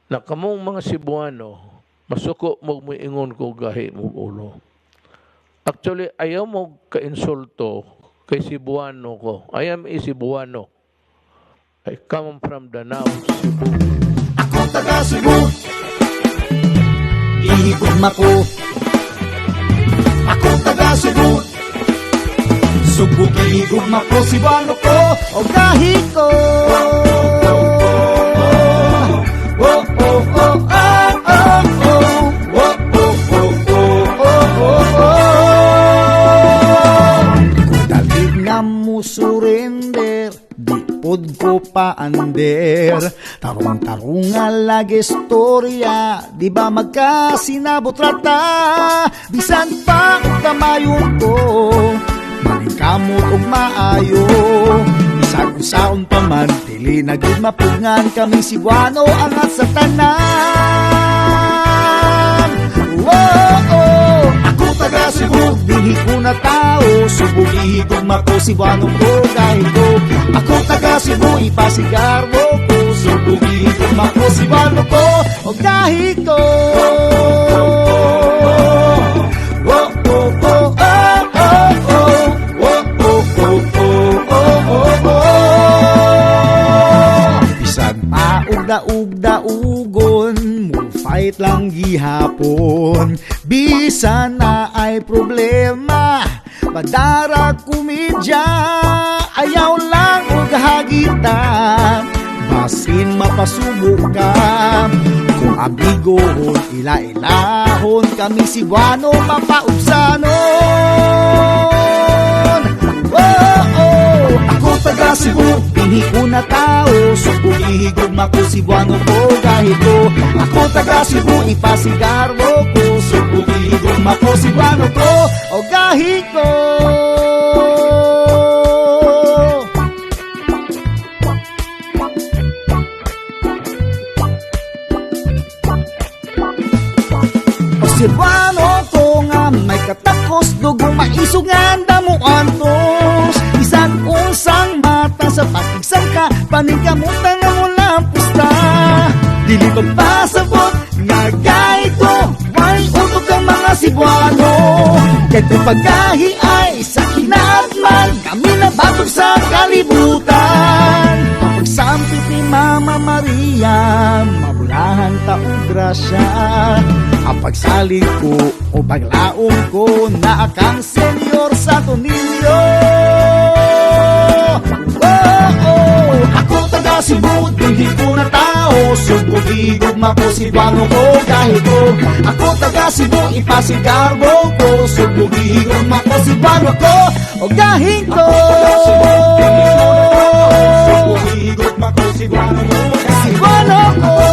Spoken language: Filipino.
na kamong mga Cebuano, masuko mo ingon ko gahi mo ulo. Actually, ayaw mo ka-insulto kay Cebuano ko. I am a Cebuano. I come from Danao, Cebu. Ako taga Cebu, ihigugma ko. Ako taga Cebu, subok ihigugma ko. Cebuano ko, o gahi ko. Surrender, di pod ko pa under. Tarong-tarong nga lagi istorya, di ba magkasinabot rata? Bisan pa kamayon ko, malingkamot og maayo. Bisag usaon pa man, dili na gid mapugngan kami Cebuano angat sa tanan. Whoa, ako taga Cebu, dili ko na tao. Subog ihigugma ko, Cebuano ko kahit ko. Ako taga Cebu, ipasigarbo ko. Subog ihigugma ko, Cebuano ko o kahit ko. Bisag paugda-ugda-ugon, fight lang gihapon. Bisan na ay problema, padara kumidya, ayaw lang og hagitan. Basin mapasubok ka, kung amigohon, ila-ilahon, kami Cebuano mapaubsanon. Ako taga Cebu, pili ko na tao. Subog ihigugma ko, Cebuano ko kahit ko. Ako taga Cebu, ipasigarbo ko. Subog ihigugma ko, Cebuano ko o kahit ko. O Cebuano ko nga may katakos, dugong maisugan damuan tos. Isang unsang mata sa patigsang ka, paningkamutan ng ulang pusta. Dili magpasabot nga gay ko, may utok ang mga Cebuano. Kahit ang pagkahi ay sa kinaatman, kami nabatog sa kalibutan. Pagsampit ni Mama Maria, mabulahan taong grasya. Ang pagsalig ko o paglaong ko, na akang senyor sa Tonilyo. Ako taga Cebu, hindi ko na tao. Subog ihigugma ko, Cebuano ko kahit ko. Ako taga Cebu, ipasigarbo ko. Subog ihigugma ko, Cebuano ko o kahit ko. Subog ihigugma ko, Cebuano ko. Cebuano ko.